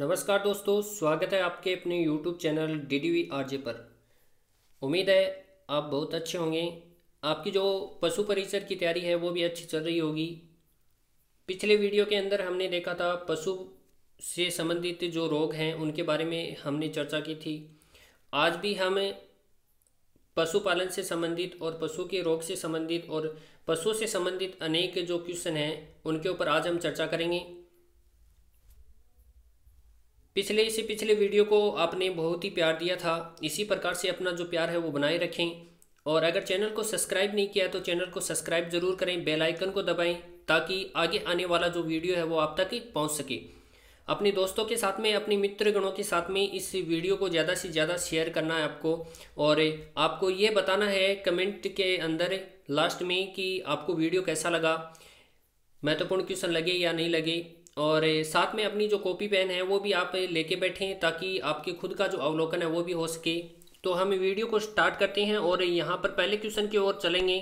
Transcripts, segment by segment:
नमस्कार दोस्तों, स्वागत है आपके अपने YouTube चैनल DDV RJ पर। उम्मीद है आप बहुत अच्छे होंगे। आपकी जो पशु परिचर की तैयारी है वो भी अच्छी चल रही होगी। पिछले वीडियो के अंदर हमने देखा था पशु से संबंधित जो रोग हैं उनके बारे में हमने चर्चा की थी। आज भी हम पशुपालन से संबंधित और पशु के रोग से संबंधित और पशु से संबंधित अनेक जो क्वेश्चन हैं उनके ऊपर आज हम चर्चा करेंगे। पिछले वीडियो को आपने बहुत ही प्यार दिया था। इसी प्रकार से अपना जो प्यार है वो बनाए रखें और अगर चैनल को सब्सक्राइब नहीं किया तो चैनल को सब्सक्राइब जरूर करें, बेल आइकन को दबाएं ताकि आगे आने वाला जो वीडियो है वो आप तक पहुंच सके। अपने दोस्तों के साथ में, अपने मित्रगणों के साथ में इस वीडियो को ज़्यादा से ज़्यादा शेयर करना है आपको और आपको ये बताना है कमेंट के अंदर लास्ट में कि आपको वीडियो कैसा लगा, महत्वपूर्ण क्वेश्चन लगे या नहीं लगे। और साथ में अपनी जो कॉपी पेन है वो भी आप लेके बैठें ताकि आपके खुद का जो अवलोकन है वो भी हो सके। तो हम वीडियो को स्टार्ट करते हैं और यहाँ पर पहले क्वेश्चन की ओर चलेंगे।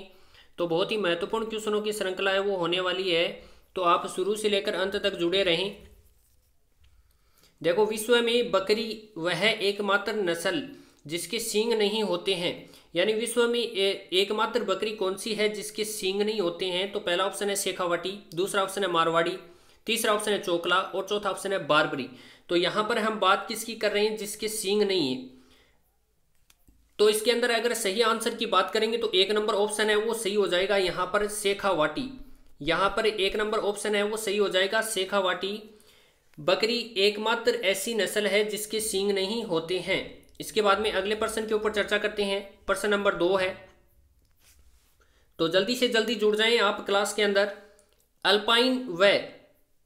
तो बहुत ही महत्वपूर्ण क्वेश्चनों की श्रृंखला है वो होने वाली है, तो आप शुरू से लेकर अंत तक जुड़े रहें। देखो, विश्व में बकरी वह एकमात्र नस्ल जिसके सींग नहीं होते हैं, यानी विश्व में एकमात्र बकरी कौन सी है जिसके सींग नहीं होते हैं। तो पहला ऑप्शन है शेखावाटी, दूसरा ऑप्शन है मारवाड़ी, तीसरा ऑप्शन है चोकला और चौथा ऑप्शन है बारबरी। तो यहां पर हम बात किसकी कर रहे हैं, जिसके सींग नहीं है। तो इसके अंदर अगर सही आंसर की बात करेंगे तो एक नंबर ऑप्शन है वो सही हो जाएगा, यहां पर शेखावाटी। यहां पर एक नंबर ऑप्शन है वो सही हो जाएगा, शेखावाटी बकरी एकमात्र ऐसी नस्ल है जिसके सींग नहीं होते हैं। इसके बाद में अगले प्रश्न के ऊपर चर्चा करते हैं। प्रश्न नंबर 2 है, तो जल्दी से जल्दी जुड़ जाएं आप क्लास के अंदर। अल्पाइन व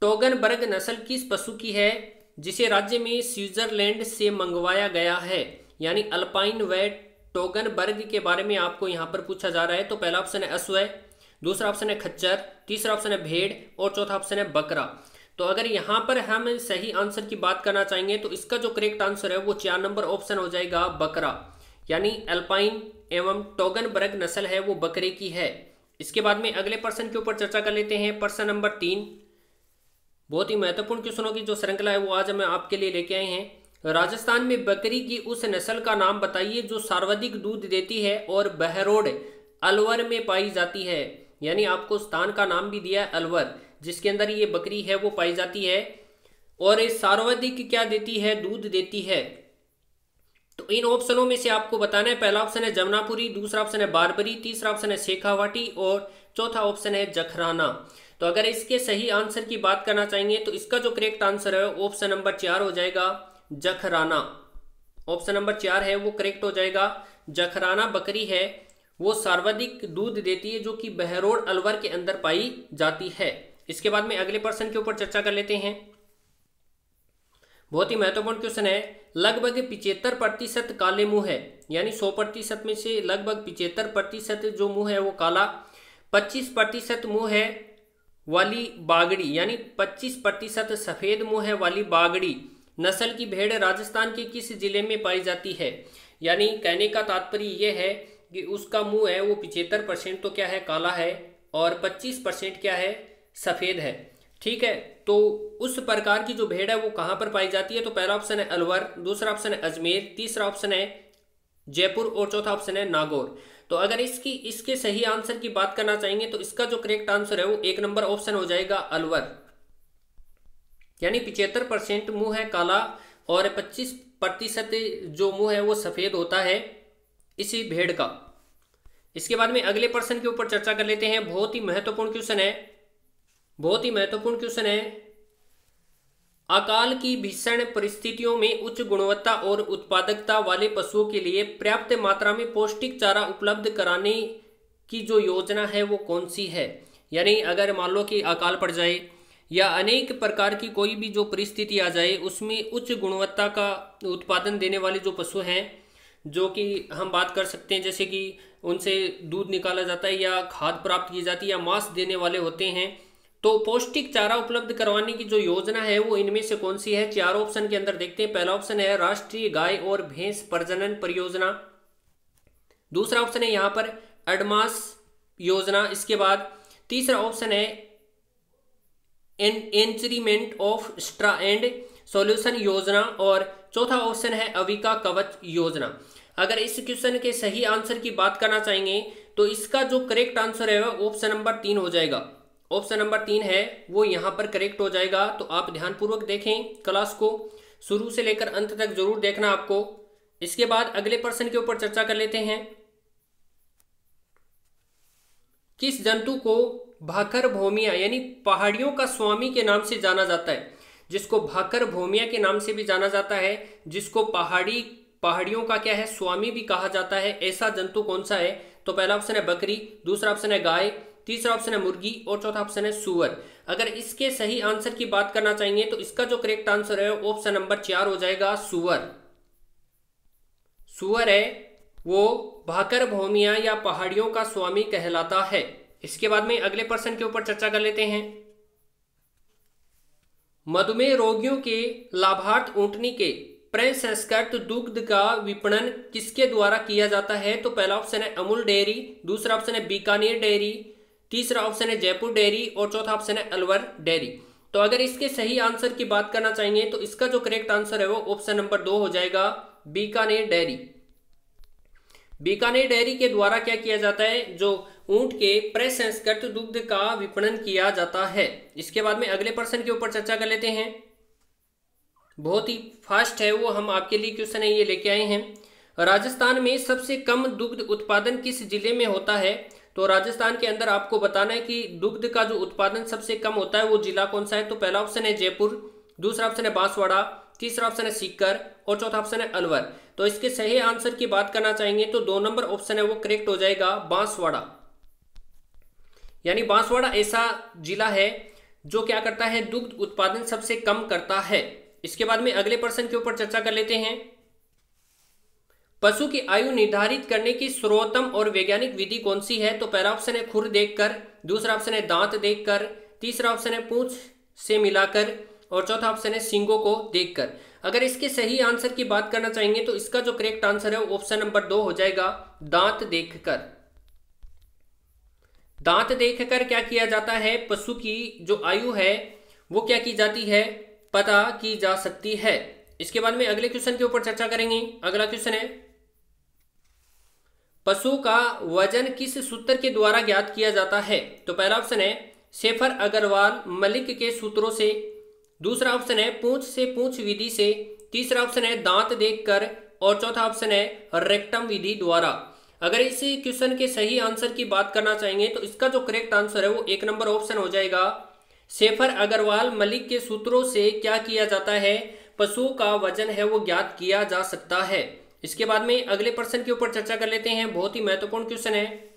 टोगनबर्ग नस्ल किस पशु की है जिसे राज्य में स्विट्जरलैंड से मंगवाया गया है। यानी अल्पाइन व टोगनबर्ग के बारे में आपको यहां पर पूछा जा रहा है। तो पहला ऑप्शन है अश्व, दूसरा ऑप्शन है खच्चर, तीसरा ऑप्शन है भेड़ और चौथा ऑप्शन है बकरा। तो अगर यहां पर हम सही आंसर की बात करना चाहेंगे तो इसका जो करेक्ट आंसर है वो 4 नंबर ऑप्शन हो जाएगा, बकरा। यानी अल्पाइन एवं टोगनबर्ग नस्ल है वो बकरे की है। इसके बाद में अगले प्रश्न के ऊपर चर्चा कर लेते हैं। प्रश्न नंबर 3, बहुत ही महत्वपूर्ण क्वेश्चनों की जो श्रृंखला है वो आज हम आपके लिए लेके आए हैं। राजस्थान में बकरी की उस नस्ल का नाम बताइए जो सर्वाधिक दूध देती है और बहरोड अलवर में पाई जाती है। यानी आपको स्थान का नाम भी दिया है अलवर, जिसके अंदर ये बकरी है वो पाई जाती है और सर्वाधिक क्या देती है, दूध देती है। तो इन ऑप्शनों में से आपको बताना है। पहला ऑप्शन है जमुनापुरी, दूसरा ऑप्शन है बारबरी, तीसरा ऑप्शन है शेखावाटी और चौथा ऑप्शन है जखराना। तो अगर इसके सही आंसर की बात करना चाहेंगे तो इसका जो करेक्ट आंसर है ऑप्शन नंबर 4 हो जाएगा, जखराना। ऑप्शन नंबर 4 है वो करेक्ट हो जाएगा, जखराना बकरी है वो सर्वाधिक दूध देती है जो कि बहरोड अलवर के अंदर पाई जाती है। इसके बाद में अगले प्रश्न के ऊपर चर्चा कर लेते हैं। बहुत ही महत्वपूर्ण क्वेश्चन है। लगभग 75% काले मुंह है, यानी 100% में से लगभग 75% जो मुंह है वो काला, 25% मुंह है वाली बागड़ी, यानी 25% सफेद मुंह है वाली बागड़ी नस्ल की भेड़ राजस्थान के किस जिले में पाई जाती है। यानी कहने का तात्पर्य यह है कि उसका मुंह है वो 75% तो क्या है, काला है और 25% क्या है, सफेद है। ठीक है, तो उस प्रकार की जो भेड़ है वो कहां पर पाई जाती है। तो पहला ऑप्शन है अलवर, दूसरा ऑप्शन है अजमेर, तीसरा ऑप्शन है जयपुर और चौथा ऑप्शन है नागौर। तो अगर इसके सही आंसर की बात करना चाहेंगे तो इसका जो करेक्ट आंसर है वो एक नंबर ऑप्शन हो जाएगा, अलवर। यानी 75% मुंह है काला और 25% जो मुंह है वो सफेद होता है इसी भेड़ का। इसके बाद में अगले प्रश्न के ऊपर चर्चा कर लेते हैं। बहुत ही महत्वपूर्ण क्वेश्चन है, बहुत ही महत्वपूर्ण क्वेश्चन है। अकाल की भीषण परिस्थितियों में उच्च गुणवत्ता और उत्पादकता वाले पशुओं के लिए पर्याप्त मात्रा में पौष्टिक चारा उपलब्ध कराने की जो योजना है वो कौन सी है। यानी अगर मान लो कि अकाल पड़ जाए या अनेक प्रकार की कोई भी जो परिस्थिति आ जाए उसमें उच्च गुणवत्ता का उत्पादन देने वाले जो पशु हैं, जो कि हम बात कर सकते हैं जैसे कि उनसे दूध निकाला जाता है या खाद प्राप्त की जाती है या मांस देने वाले होते हैं, तो पौष्टिक चारा उपलब्ध करवाने की जो योजना है वो इनमें से कौन सी है। 4 ऑप्शन के अंदर देखते हैं। पहला ऑप्शन है राष्ट्रीय गाय और भैंस प्रजनन परियोजना, दूसरा ऑप्शन है यहां पर एडमास योजना। इसके बाद तीसरा ऑप्शन है एनचरीमेंट ऑफ स्ट्रा एंड सॉल्यूशन योजना और चौथा ऑप्शन है अविका कवच योजना। अगर इस क्वेश्चन के सही आंसर की बात करना चाहेंगे तो इसका जो करेक्ट आंसर है वह ऑप्शन नंबर 3 हो जाएगा। ऑप्शन नंबर 3 है वो यहाँ पर करेक्ट हो जाएगा। तो आप ध्यानपूर्वक देखें, क्लास को शुरू से लेकर अंत तक जरूर देखना आपको। इसके बाद अगले प्रश्न के ऊपर चर्चा कर लेते हैं। किस जंतु को भाकर भौमिया यानी पहाड़ियों का स्वामी के नाम से जाना जाता है? जिसको भाकर भौमिया के नाम से भी जाना जाता है, जिसको पहाड़ियों का क्या है, स्वामी भी कहा जाता है, ऐसा जंतु कौन सा है? तो पहला ऑप्शन है बकरी, दूसरा ऑप्शन है गाय, तीसरा ऑप्शन है मुर्गी और चौथा ऑप्शन है सुअर। अगर इसके सही आंसर की बात करना चाहेंगे तो इसका जो करेक्ट आंसर है ऑप्शन नंबर 4 हो जाएगा, सुअर। सुअर है वो भाकर भौमिया या पहाड़ियों का स्वामी कहलाता है। इसके बाद में अगले प्रश्न के ऊपर चर्चा कर लेते हैं। मधुमेह रोगियों के लाभार्थ ऊंटनी के प्रसंस्कृत दुग्ध का विपणन किसके द्वारा किया जाता है? तो पहला ऑप्शन है अमूल डेयरी, दूसरा ऑप्शन है बीकानेर डेयरी, तीसरा ऑप्शन है जयपुर डेयरी और चौथा ऑप्शन है अलवर डेयरी। तो अगर इसके सही आंसर की बात करना चाहेंगे तो इसका जो करेक्ट आंसर है वो ऑप्शन नंबर 2 हो जाएगा, बीकानेर डेयरी। बीकानेर डेयरी के द्वारा क्या किया जाता है? जो ऊंट के प्रसंस्कृत दुग्ध का विपणन किया जाता है। इसके बाद में अगले प्रश्न के ऊपर चर्चा कर लेते हैं। बहुत ही फास्ट है वो, हम आपके लिए क्वेश्चन है ये लेके आए हैं। राजस्थान में सबसे कम दुग्ध उत्पादन किस जिले में होता है? तो राजस्थान के अंदर आपको बताना है कि दुग्ध का जो उत्पादन सबसे कम होता है वो जिला कौन सा है? तो पहला ऑप्शन है जयपुर, दूसरा ऑप्शन है बांसवाड़ा, तीसरा ऑप्शन है सीकर और चौथा ऑप्शन है अलवर। तो इसके सही आंसर की बात करना चाहेंगे तो 2 नंबर ऑप्शन है वो करेक्ट हो जाएगा, बांसवाड़ा। यानी बांसवाड़ा ऐसा जिला है जो क्या करता है, दुग्ध उत्पादन सबसे कम करता है। इसके बाद में अगले प्रश्न के ऊपर चर्चा कर लेते हैं। पशु की आयु निर्धारित करने की सर्वोत्तम और वैज्ञानिक विधि कौन सी है? तो पहला ऑप्शन है खुर देखकर, दूसरा ऑप्शन है दांत देखकर, तीसरा ऑप्शन है पूंछ से मिलाकर और चौथा ऑप्शन है सींगों को देखकर। अगर इसके सही आंसर की बात करना चाहेंगे तो इसका जो करेक्ट आंसर है ऑप्शन नंबर 2 हो जाएगा, दांत देखकर। दांत देखकर क्या किया जाता है? पशु की जो आयु है वो क्या की जाती है, पता की जा सकती है। इसके बाद में अगले क्वेश्चन के ऊपर चर्चा करेंगे। अगला क्वेश्चन है, पशु का वजन किस सूत्र के द्वारा ज्ञात किया जाता है? तो पहला ऑप्शन है शेफर अग्रवाल मलिक के सूत्रों से, दूसरा ऑप्शन है पूंछ से पूंछ विधि से, तीसरा ऑप्शन है दांत देखकर और चौथा ऑप्शन है रेक्टम विधि द्वारा। अगर इस क्वेश्चन के सही आंसर की बात करना चाहेंगे तो इसका जो करेक्ट आंसर है वो 1 नंबर ऑप्शन हो जाएगा, शेफर अग्रवाल मलिक के सूत्रों से क्या किया जाता है, पशु का वजन है वो ज्ञात किया जा सकता है। इसके बाद में अगले प्रश्न के ऊपर चर्चा कर लेते हैं। बहुत ही महत्वपूर्ण क्वेश्चन है।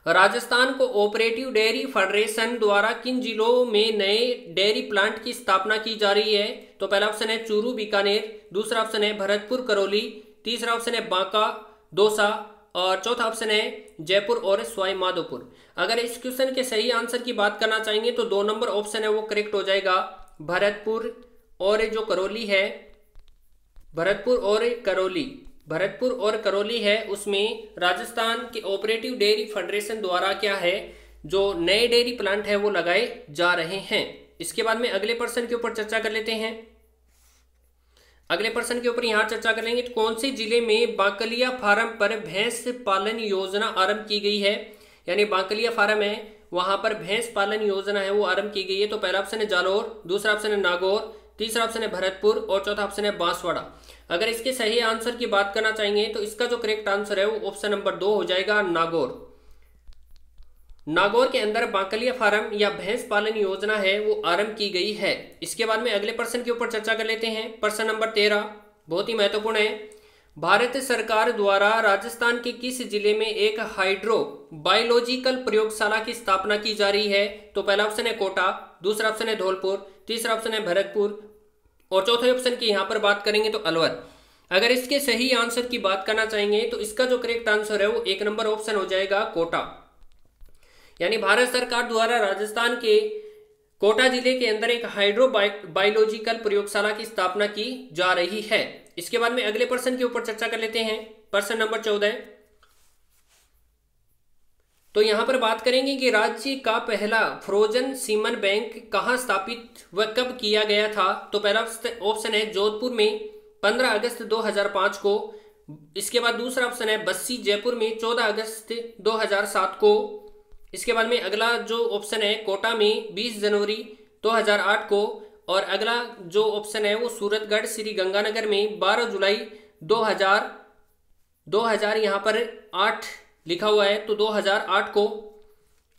Rajasthan co operative dairy federation द्वारा किन जिलों में नए डेयरी प्लांट की स्थापना की जा रही है? तो पहला ऑप्शन है चूरू बीकानेर, दूसरा ऑप्शन है भरतपुर करौली, तीसरा ऑप्शन है बांका दौसा और चौथा ऑप्शन है जयपुर और सवाई माधोपुर। अगर इस क्वेश्चन के सही आंसर की बात करना चाहेंगे तो 2 नंबर ऑप्शन है वो करेक्ट हो जाएगा, भरतपुर और जो करौली है, भरतपुर और करौली है उसमें राजस्थान के ऑपरेटिव डेयरी फेडरेशन द्वारा क्या है, जो नए डेयरी प्लांट है वो लगाए जा रहे हैं। इसके बाद में अगले प्रश्न के ऊपर चर्चा कर लेते हैं। अगले प्रश्न के ऊपर यहाँ चर्चा करेंगे तो कौन से जिले में बाकलिया फार्म पर भैंस पालन योजना आरंभ की गई है? यानी बाकलिया फार्म है वहां पर भैंस पालन योजना है वो आरंभ की गई है। तो पहला ऑप्शन है जालोर, दूसरा ऑप्शन है नागौर, तीसरा ऑप्शन है भरतपुर और चौथा ऑप्शन है बांसवाड़ा। अगर इसके सही आंसर की बात करना चाहेंगे तो इसका जो करेक्ट आंसर है वो ऑप्शन नंबर 2 हो जाएगा, नागौर। नागौर के अंदर बाकलिया फार्म या भैंस पालन योजना है वो आरंभ की गई है। इसके बाद में अगले प्रश्न के ऊपर चर्चा कर लेते हैं। प्रश्न नंबर 13 बहुत ही महत्वपूर्ण है। भारत सरकार द्वारा राजस्थान के किस जिले में एक हाइड्रो बायोलॉजिकल प्रयोगशाला की स्थापना की जा रही है? तो पहला ऑप्शन है कोटा, दूसरा ऑप्शन है धौलपुर, तीसरा ऑप्शन है भरतपुर और चौथे ऑप्शन की यहाँ पर बात करेंगे तो अलवर। अगर इसके सही आंसर की बात करना चाहेंगे तो इसका जो करेक्ट आंसर है वो 1 नंबर ऑप्शन हो जाएगा, कोटा। यानी भारत सरकार द्वारा राजस्थान के कोटा जिले के अंदर एक हाइड्रो बायोलॉजिकल प्रयोगशाला की स्थापना की जा रही है। इसके बाद में अगले प्रश्न के ऊपर चर्चा कर लेते हैं। प्रश्न नंबर 14 तो यहाँ पर बात करेंगे कि राज्य का पहला फ्रोजन सीमन बैंक कहाँ स्थापित व कब किया गया था। तो पहला ऑप्शन है जोधपुर में 15 अगस्त 2005 को। इसके बाद दूसरा ऑप्शन है बस्सी जयपुर में 14 अगस्त 2007 को। इसके बाद में अगला जो ऑप्शन है कोटा में 20 जनवरी 2008 को। और अगला जो ऑप्शन है वो सूरतगढ़ श्री गंगानगर में 12 जुलाई 2000 यहाँ पर 8 लिखा हुआ है, तो 2008 को।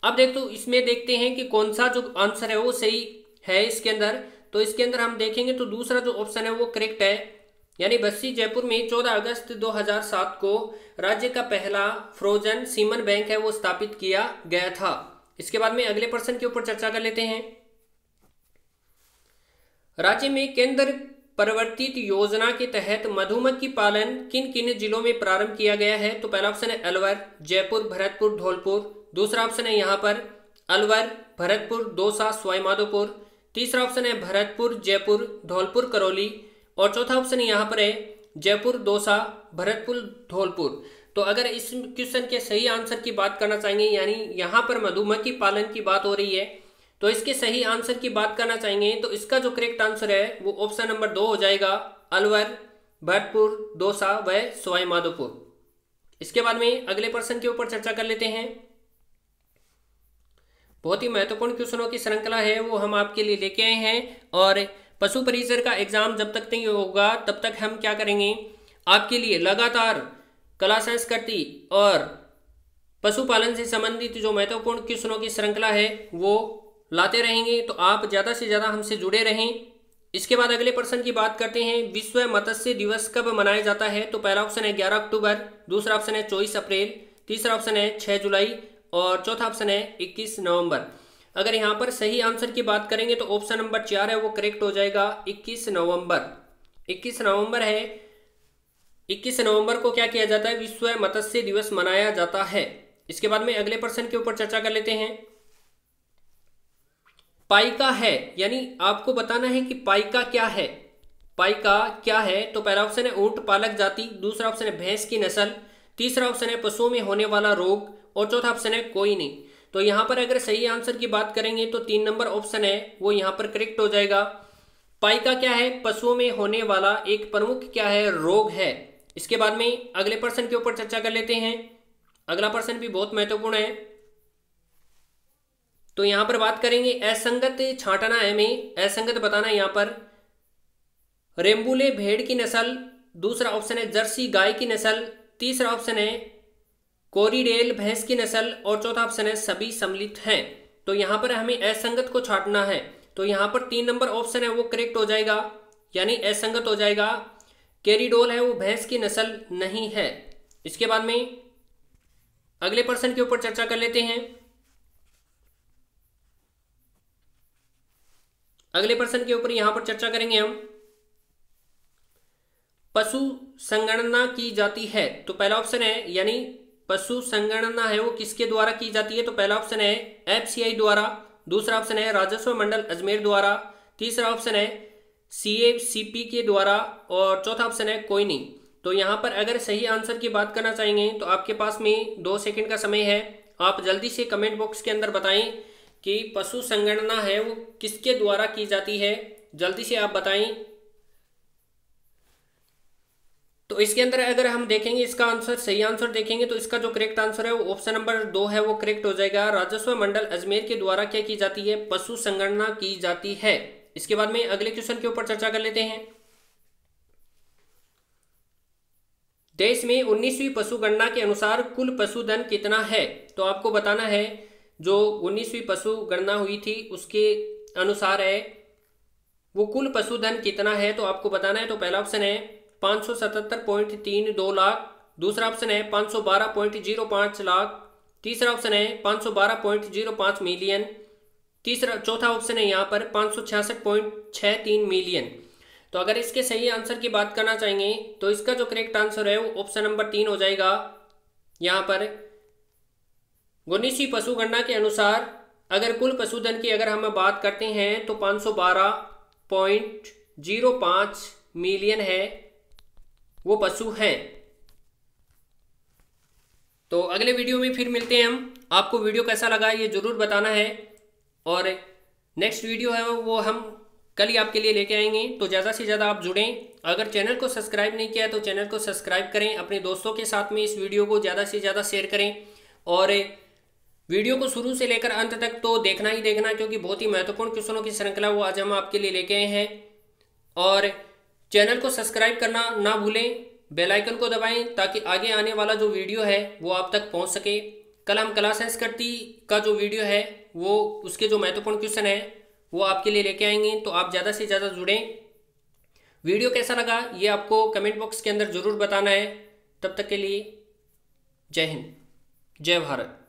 अब तो इसमें देखते हैं कि कौन सा जो आंसर है वो सही है इसके अंदर। तो इसके अंदर हम देखेंगे तो दूसरा जो ऑप्शन है वो करेक्ट है, यानी बस्सी जयपुर में 14 अगस्त 2007 को राज्य का पहला फ्रोजन सीमन बैंक है वो स्थापित किया गया था। इसके बाद में अगले प्रश्न के ऊपर चर्चा कर लेते हैं। राज्य में केंद्र प्रवर्तित योजना के तहत मधुमक्खी पालन किन किन जिलों में प्रारंभ किया गया है। तो पहला ऑप्शन है अलवर, जयपुर, भरतपुर, धौलपुर। दूसरा ऑप्शन है यहाँ पर अलवर, भरतपुर, दौसा, सवाई माधोपुर। तीसरा ऑप्शन है भरतपुर, जयपुर, धौलपुर, करौली। और चौथा ऑप्शन यहाँ पर है जयपुर, दौसा, भरतपुर, धौलपुर। तो अगर इस क्वेश्चन के सही आंसर की बात करना चाहेंगे, यानी यहाँ पर मधुमक्खी पालन की बात हो रही है, तो इसके सही आंसर की बात करना चाहेंगे तो इसका जो करेक्ट आंसर है वो ऑप्शन नंबर 2 हो जाएगा, अलवर, भरतपुर, दौसा व सवाई माधोपुर। इसके बाद में अगले प्रश्न के ऊपर चर्चा कर लेते हैं। बहुत ही महत्वपूर्ण क्वेश्चनों की श्रृंखला है वो हम आपके लिए लेके आए हैं। और पशु परिचर का एग्जाम जब तक नहीं होगा तब तक हम क्या करेंगे, आपके लिए लगातार कला संस्कृति और पशुपालन से संबंधित जो महत्वपूर्ण क्वेश्चनों की श्रृंखला है वो लाते रहेंगे। तो आप ज़्यादा से ज़्यादा हमसे जुड़े रहें। इसके बाद अगले प्रश्न की बात करते हैं। विश्व मत्स्य दिवस कब मनाया जाता है। तो पहला ऑप्शन है 11 अक्टूबर, दूसरा ऑप्शन है 24 अप्रैल, तीसरा ऑप्शन है 6 जुलाई और चौथा ऑप्शन है 21 नवंबर। अगर यहाँ पर सही आंसर की बात करेंगे तो ऑप्शन नंबर 4 है वो करेक्ट हो जाएगा, 21 नवंबर। 21 नवंबर है, 21 नवंबर को क्या किया जाता है, विश्व मत्स्य दिवस मनाया जाता है। इसके बाद में अगले प्रश्न के ऊपर चर्चा कर लेते हैं। पाइका है, यानी आपको बताना है कि पाइका क्या है। पाइका क्या है, तो पहला ऑप्शन है ऊंट पालक जाति, दूसरा ऑप्शन है भैंस की नस्ल, तीसरा ऑप्शन है पशुओं में होने वाला रोग और चौथा ऑप्शन है कोई नहीं। तो यहाँ पर अगर सही आंसर की बात करेंगे तो 3 नंबर ऑप्शन है वो यहाँ पर करेक्ट हो जाएगा। पाइका क्या है, पशुओं में होने वाला एक प्रमुख क्या है, रोग है। इसके बाद में अगले प्रश्न के ऊपर चर्चा कर लेते हैं। अगला प्रश्न भी बहुत महत्वपूर्ण है। तो यहां पर बात करेंगे असंगत छांटना है में, असंगत बताना है यहाँ पर। रेम्बुले भेड़ की नस्ल, दूसरा ऑप्शन है जर्सी गाय की नस्ल, तीसरा ऑप्शन है कोरिडेल भैंस की नस्ल और चौथा ऑप्शन है सभी सम्मिलित हैं। तो यहाँ पर हमें असंगत को छांटना है। तो यहाँ पर 3 नंबर ऑप्शन है वो करेक्ट हो जाएगा, यानी असंगत हो जाएगा। कैरिडोल है वो भैंस की नस्ल नहीं है। इसके बाद में अगले प्रश्न के ऊपर चर्चा कर लेते हैं। अगले प्रश्न के ऊपर यहां पर चर्चा करेंगे हम, पशु संगणना की जाती है। तो पहला ऑप्शन है, यानी पशु संगणना है वो किसके द्वारा की जाती है। तो पहला ऑप्शन है एफसीआई द्वारा, दूसरा ऑप्शन है राजस्व मंडल अजमेर द्वारा, तीसरा ऑप्शन है सीएसीपी के द्वारा और चौथा ऑप्शन है कोई नहीं। तो यहाँ पर अगर सही आंसर की बात करना चाहेंगे तो आपके पास में 2 सेकंड का समय है। आप जल्दी से कमेंट बॉक्स के अंदर बताएं कि पशु संगणना है वो किसके द्वारा की जाती है, जल्दी से आप बताएं। तो इसके अंदर अगर हम देखेंगे इसका आंसर, सही आंसर देखेंगे तो इसका जो करेक्ट आंसर है वो ऑप्शन नंबर 2 है वो करेक्ट हो जाएगा। राजस्व मंडल अजमेर के द्वारा क्या की जाती है, पशु संगणना की जाती है। इसके बाद में अगले क्वेश्चन के ऊपर चर्चा कर लेते हैं। देश में 19वीं पशु गणना के अनुसार कुल पशुधन कितना है। तो आपको बताना है जो 19वीं पशु गणना हुई थी उसके अनुसार है वो कुल पशुधन कितना है। तो आपको बताना है। तो पहला ऑप्शन है 577.32 लाख, दूसरा ऑप्शन है 512.05 लाख, तीसरा ऑप्शन है 512.05 मिलियन, चौथा ऑप्शन है यहाँ पर 566.63 मिलियन। तो अगर इसके सही आंसर की बात करना चाहेंगे तो इसका जो करेक्ट आंसर है वो ऑप्शन नंबर 3 हो जाएगा। यहाँ पर 19वीं पशु गणना के अनुसार अगर कुल पशुधन की अगर हम बात करते हैं तो 512.05 मिलियन है वो पशु हैं। तो अगले वीडियो में फिर मिलते हैं हम। आपको वीडियो कैसा लगा ये ज़रूर बताना है, और नेक्स्ट वीडियो है वो हम कल ही आपके लिए लेके आएंगे। तो ज़्यादा से ज़्यादा आप जुड़ें। अगर चैनल को सब्सक्राइब नहीं किया है तो चैनल को सब्सक्राइब करें, अपने दोस्तों के साथ में इस वीडियो को ज़्यादा से ज़्यादा शेयर करें, और वीडियो को शुरू से लेकर अंत तक तो देखना ही देखना, क्योंकि बहुत ही महत्वपूर्ण क्वेश्चनों की श्रृंखला वो आज हम आपके लिए लेके आए हैं। और चैनल को सब्सक्राइब करना ना भूलें, बेल आइकन को दबाएं ताकि आगे आने वाला जो वीडियो है वो आप तक पहुंच सके। कल हम क्लास संस्कृति का जो वीडियो है वो उसके जो महत्वपूर्ण क्वेश्चन है वो आपके लिए लेके आएंगे। तो आप ज़्यादा से ज़्यादा जुड़ें। वीडियो कैसा लगा ये आपको कमेंट बॉक्स के अंदर ज़रूर बताना है। तब तक के लिए जय हिंद, जय भारत।